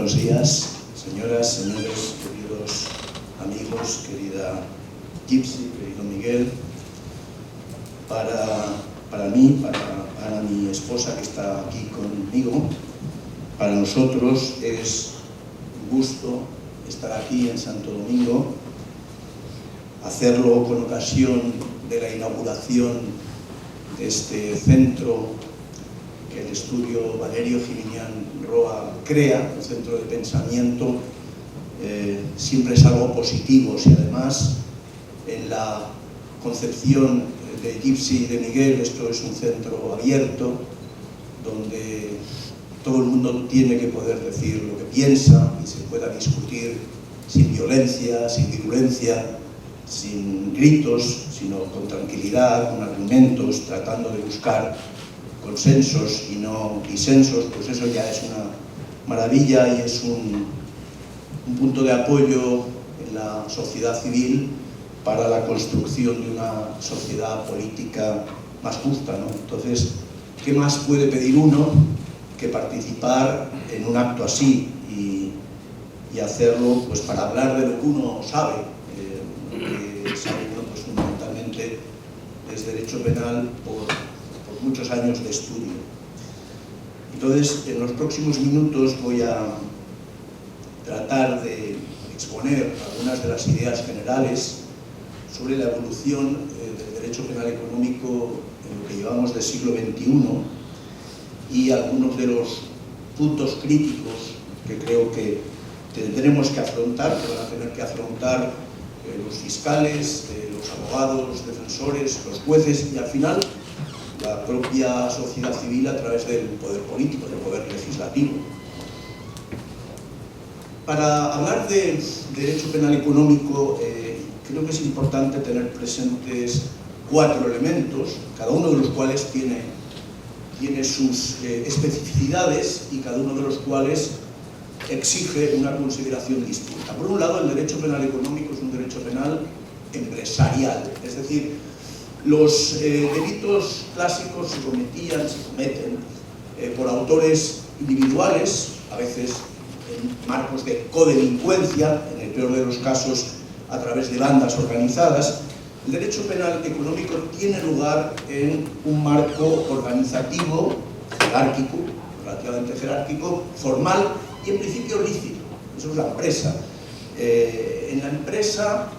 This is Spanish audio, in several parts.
Buenos días, señoras, señores, queridos amigos, querida Gypsy, querido Miguel. Para mí, para mi esposa que está aquí conmigo, para nosotros es un gusto estar aquí en Santo Domingo, hacerlo con ocasión de la inauguración de este centro que el estudio Valerio Gimignán Roa crea, un centro de pensamiento. Siempre es algo positivo y además en la concepción de Gypsy y de Miguel esto es un centro abierto donde todo el mundo tiene que poder decir lo que piensa y se pueda discutir sin violencia, sin virulencia, sin gritos, sino con tranquilidad, con argumentos, tratando de buscar consensos y no disensos. Pues eso ya es una maravilla y es un punto de apoyo en la sociedad civil para la construcción de una sociedad política más justa, ¿no? Entonces, ¿qué más puede pedir uno que participar en un acto así y hacerlo pues para hablar de lo que uno sabe? Lo que sabe uno pues fundamentalmente es derecho penal por muchos años de estudio. Entonces, en los próximos minutos voy a tratar de exponer algunas de las ideas generales sobre la evolución del derecho penal económico en lo que llevamos del siglo XXI y algunos de los puntos críticos que creo que tendremos que afrontar, que van a tener que afrontar los fiscales, los abogados, defensores, los jueces y al final la propia sociedad civil a través del poder político, del poder legislativo. Para hablar de derecho penal económico, creo que es importante tener presentes 4 elementos, cada uno de los cuales tiene sus especificidades y cada uno de los cuales exige una consideración distinta. Por un lado, el derecho penal económico es un derecho penal empresarial, es decir, los delitos clásicos se cometen por autores individuales, a veces en marcos de codelincuencia, en el peor de los casos a través de bandas organizadas. El derecho penal económico tiene lugar en un marco organizativo, jerárquico, relativamente jerárquico, formal y en principio lícito. Eso es la empresa. En la empresa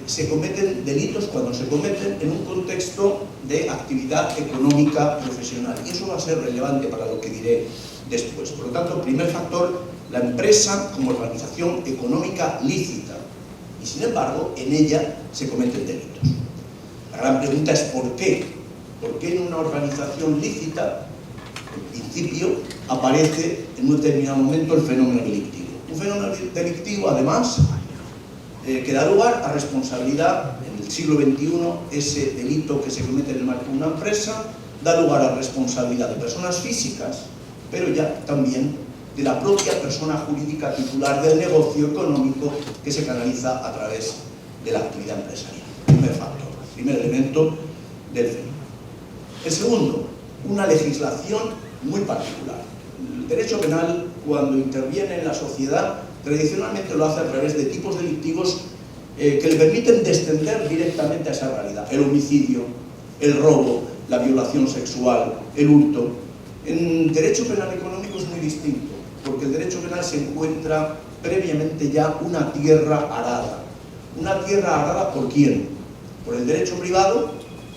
se cometen delitos cuando se cometen en un contexto de actividad económica profesional y eso va a ser relevante para lo que diré después. Por lo tanto, primer factor, la empresa como organización económica lícita y sin embargo en ella se cometen delitos. La gran pregunta es ¿por qué? ¿Por qué en una organización lícita, en principio, aparece en un determinado momento el fenómeno delictivo? Un fenómeno delictivo, además, que da lugar a responsabilidad. En el siglo XXI, ese delito que se comete en el marco de una empresa da lugar a responsabilidad de personas físicas, pero ya también de la propia persona jurídica titular del negocio económico que se canaliza a través de la actividad empresarial. Primer factor, primer elemento del fenómeno. El segundo, una legislación muy particular. El derecho penal, cuando interviene en la sociedad, tradicionalmente lo hace a través de tipos delictivos que le permiten descender directamente a esa realidad. El homicidio, el robo, la violación sexual, el hurto. En derecho penal económico es muy distinto, porque el derecho penal se encuentra previamente ya una tierra arada. ¿Una tierra arada por quién? Por el derecho privado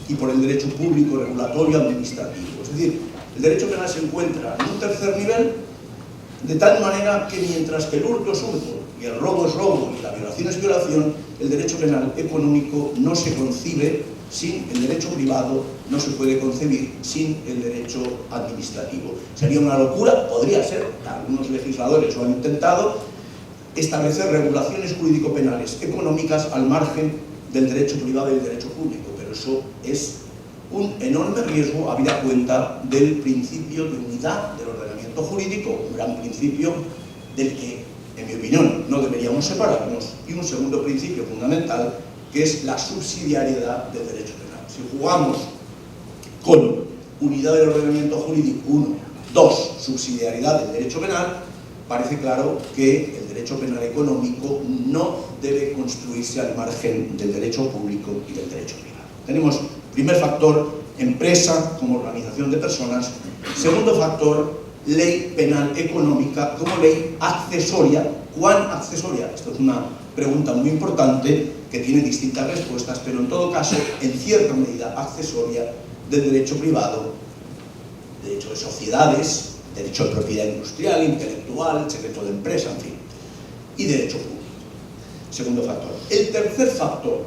y por el derecho público, regulatorio, administrativo. Es decir, el derecho penal se encuentra en un tercer nivel, de tal manera que mientras que el hurto es hurto y el robo es robo y la violación es violación, el derecho penal económico no se concibe sin el derecho privado, no se puede concebir sin el derecho administrativo. Sería una locura, podría ser, algunos legisladores lo han intentado, establecer regulaciones jurídico-penales económicas al margen del derecho privado y del derecho público, pero eso es un enorme riesgo habida cuenta del principio de unidad del ordenamiento jurídico, un gran principio del que, en mi opinión, no deberíamos separarnos, y un segundo principio fundamental, que es la subsidiariedad del derecho penal. Si jugamos con unidad del ordenamiento jurídico, 1, 2, subsidiariedad del derecho penal, parece claro que el derecho penal económico no debe construirse al margen del derecho público y del derecho privado. Tenemos, primer factor, empresa como organización de personas. Segundo factor, ley penal económica como ley accesoria. ¿Cuán accesoria? Esto es una pregunta muy importante que tiene distintas respuestas, pero en todo caso, en cierta medida accesoria del derecho privado, derecho de sociedades, derecho de propiedad industrial, intelectual, secreto de empresa, en fin, y derecho público. Segundo factor. El tercer factor,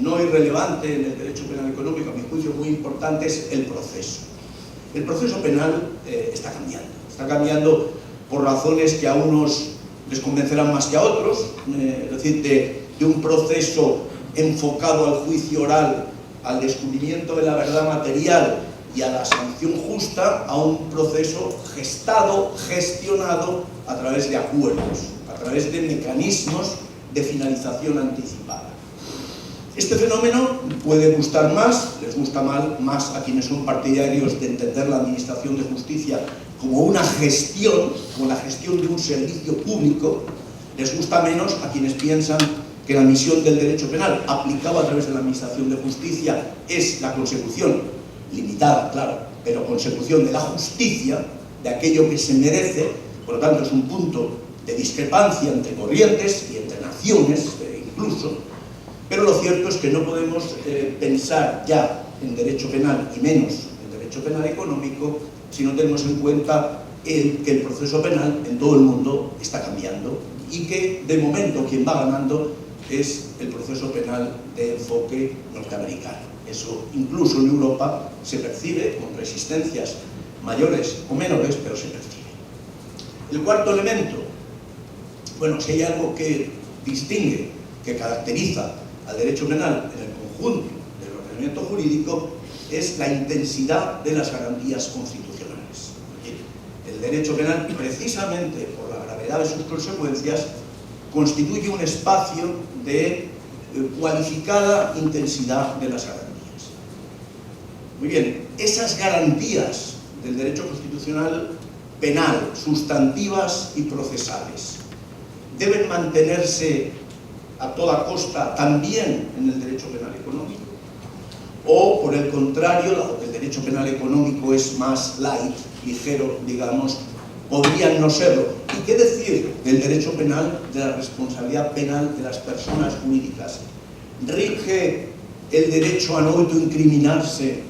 no irrelevante en el derecho penal económico, a mi juicio muy importante, es el proceso. El proceso penal está cambiando por razones que a unos les convencerán más que a otros, es decir, de un proceso enfocado al juicio oral, al descubrimiento de la verdad material y a la sanción justa, a un proceso gestado, gestionado a través de acuerdos, a través de mecanismos de finalización anticipada. Este fenómeno puede gustar más, les gusta más a quienes son partidarios de entender la administración de justicia como una gestión, como la gestión de un servicio público. Les gusta menos a quienes piensan que la misión del derecho penal aplicado a través de la administración de justicia es la consecución, limitada, claro, pero consecución de la justicia, de aquello que se merece. Por lo tanto, es un punto de discrepancia entre corrientes y entre naciones incluso. Pero lo cierto es que no podemos pensar ya en derecho penal y menos en derecho penal económico si no tenemos en cuenta que el proceso penal en todo el mundo está cambiando y que de momento quien va ganando es el proceso penal de enfoque norteamericano. Eso incluso en Europa se percibe con resistencias mayores o menores, pero se percibe. El cuarto elemento, bueno, si hay algo que distingue, que caracteriza al derecho penal en el conjunto del ordenamiento jurídico, es la intensidad de las garantías constitucionales. El derecho penal, precisamente por la gravedad de sus consecuencias, constituye un espacio de cualificada intensidad de las garantías. Muy bien, esas garantías del derecho constitucional penal, sustantivas y procesales, deben mantenerse a toda costa también en el derecho penal económico, o por el contrario, dado que el derecho penal económico es más light, ligero, digamos, podrían no serlo. ¿Y qué decir del derecho penal, de la responsabilidad penal de las personas jurídicas? ¿Rige el derecho a no autoincriminarse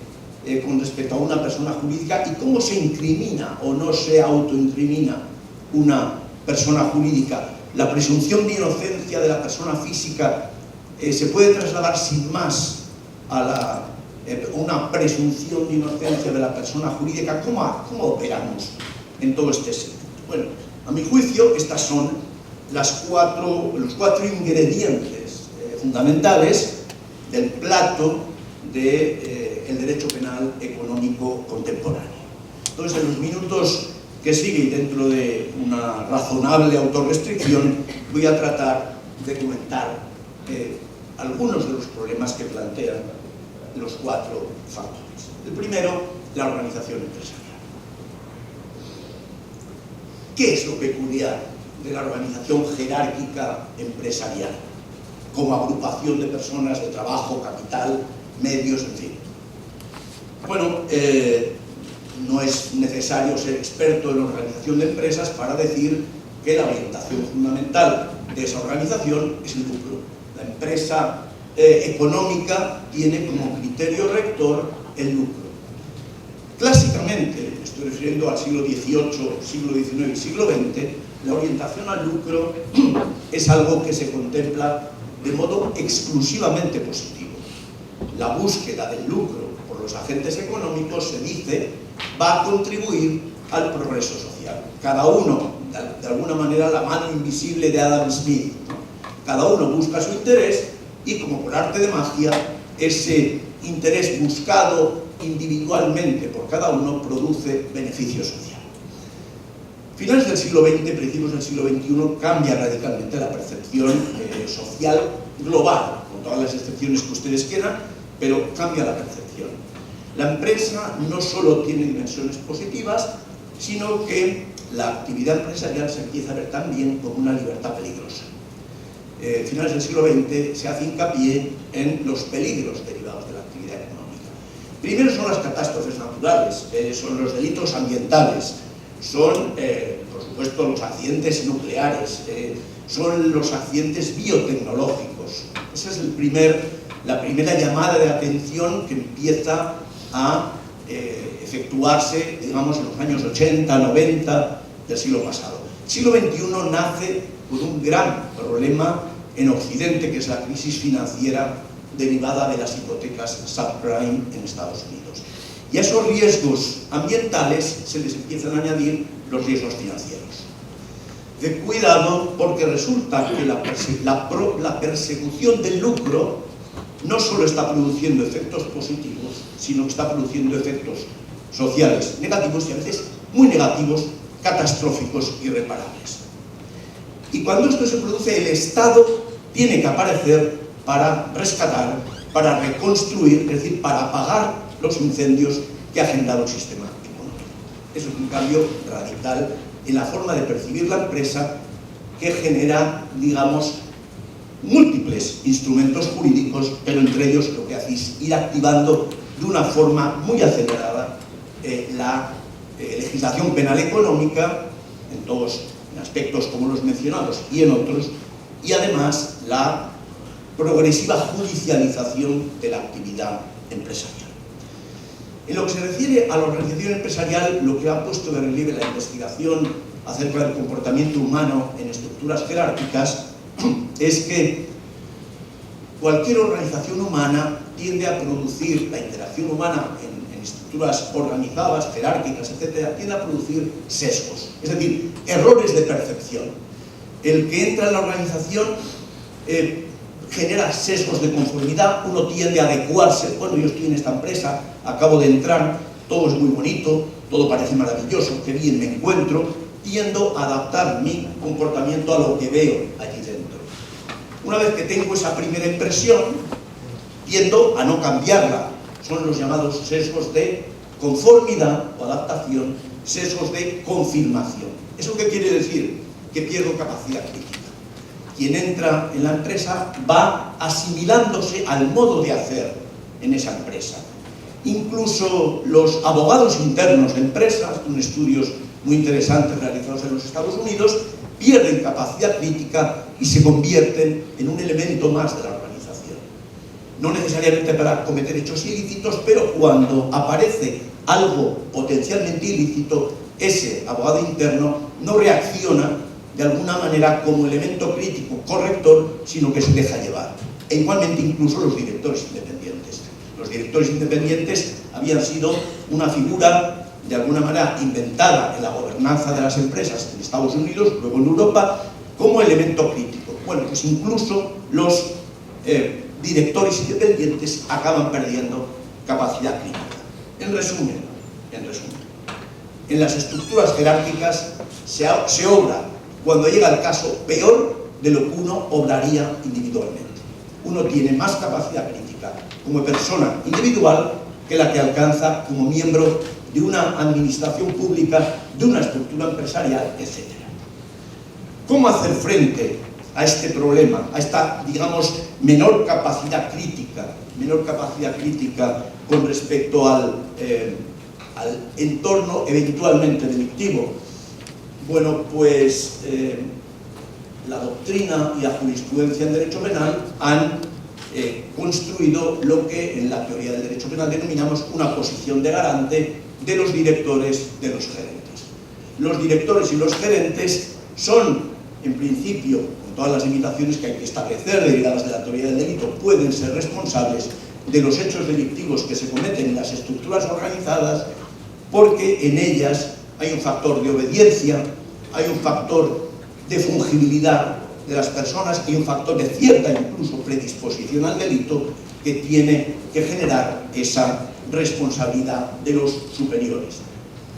con respecto a una persona jurídica? ¿Y cómo se incrimina o no se autoincrimina una persona jurídica? La presunción de inocencia de la persona física se puede trasladar sin más a una presunción de inocencia de la persona jurídica. ¿Cómo operamos en todo este sentido? Bueno, a mi juicio, estas son los cuatro ingredientes fundamentales del plato del derecho penal económico contemporáneo. Entonces, en los minutos que sigue y dentro de una razonable autorrestricción, voy a tratar de comentar algunos de los problemas que plantean los cuatro factores. El primero, la organización empresarial. ¿Qué es lo peculiar de la organización jerárquica empresarial? Como agrupación de personas, de trabajo, capital, medios, en fin. Bueno, no es necesario ser experto en organización de empresas para decir que la orientación fundamental de esa organización es el lucro. La empresa económica tiene como criterio rector el lucro. Clásicamente, estoy refiriendo al siglo XVIII, siglo XIX y siglo XX, la orientación al lucro es algo que se contempla de modo exclusivamente positivo. La búsqueda del lucro por los agentes económicos, se dice, va a contribuir al progreso social. Cada uno, de alguna manera, la mano invisible de Adam Smith, ¿no? Cada uno busca su interés y, como por arte de magia, ese interés buscado individualmente por cada uno produce beneficio social. Finales del siglo XX, principios del siglo XXI, cambia radicalmente la percepción social global, con todas las excepciones que ustedes quieran, pero cambia la percepción. La empresa no solo tiene dimensiones positivas, sino que la actividad empresarial se empieza a ver también como una libertad peligrosa. Finales del siglo XX se hace hincapié en los peligros derivados de la actividad económica. Primero son las catástrofes naturales, son los delitos ambientales, son, por supuesto, los accidentes nucleares, son los accidentes biotecnológicos. Esa es la primera llamada de atención que empieza a efectuarse, digamos, en los años 80, 90 del siglo pasado. El siglo XXI nace con un gran problema en Occidente, que es la crisis financiera derivada de las hipotecas subprime en Estados Unidos. Y a esos riesgos ambientales se les empiezan a añadir los riesgos financieros. De cuidado, porque resulta que la persecución del lucro no solo está produciendo efectos positivos, sino que está produciendo efectos sociales negativos y a veces muy negativos, catastróficos, irreparables. Y cuando esto se produce, el Estado tiene que aparecer para rescatar, para reconstruir, es decir, para apagar los incendios que ha generado el sistema económico. Eso es un cambio radical en la forma de percibir la empresa, que genera, digamos, múltiples instrumentos jurídicos, pero entre ellos lo que hace es ir activando de una forma muy acelerada la legislación penal económica, en aspectos como los mencionados y en otros, y además la progresiva judicialización de la actividad empresarial. En lo que se refiere a la organización empresarial, lo que ha puesto de relieve la investigación acerca del comportamiento humano en estructuras jerárquicas es que cualquier organización humana tiende a producir, la interacción humana en estructuras organizadas, jerárquicas, etc., tiende a producir sesgos, es decir, errores de percepción. El que entra en la organización genera sesgos de conformidad, uno tiende a adecuarse. Bueno, yo estoy en esta empresa, acabo de entrar, todo es muy bonito, todo parece maravilloso, qué bien me encuentro, tiendo a adaptar mi comportamiento a lo que veo allí dentro. Una vez que tengo esa primera impresión, tiendo a no cambiarla. Son los llamados sesgos de conformidad o adaptación, sesgos de confirmación. ¿Eso qué quiere decir? Que pierdo capacidad crítica. Quien entra en la empresa va asimilándose al modo de hacer en esa empresa. Incluso los abogados internos de empresas, con estudios muy interesantes realizados en los Estados Unidos, pierden capacidad crítica y se convierten en un elemento más de la organización. No necesariamente para cometer hechos ilícitos, pero cuando aparece algo potencialmente ilícito, ese abogado interno no reacciona de alguna manera como elemento crítico corrector, sino que se deja llevar. E igualmente incluso los directores independientes. Los directores independientes habían sido una figura de alguna manera inventada en la gobernanza de las empresas en Estados Unidos, luego en Europa, como elemento crítico. Bueno, pues incluso los directores independientes acaban perdiendo capacidad crítica. En resumen, en las estructuras jerárquicas se obra, cuando llega el caso, peor de lo que uno obraría individualmente. Uno tiene más capacidad crítica como persona individual que la que alcanza como miembro de una administración pública, de una estructura empresarial, etc. ¿Cómo hacer frente a este problema, a esta, digamos, menor capacidad crítica con respecto al entorno eventualmente delictivo? Bueno, pues la doctrina y la jurisprudencia en derecho penal han construido lo que en la teoría del derecho penal denominamos una posición de garante de los directores, de los gerentes. Los directores y los gerentes son, en principio, con todas las limitaciones que hay que establecer derivadas de la teoría del delito, pueden ser responsables de los hechos delictivos que se cometen en las estructuras organizadas, porque en ellas hay un factor de obediencia, hay un factor de fungibilidad de las personas y un factor de cierta incluso predisposición al delito que tiene que generar esa responsabilidad de los superiores.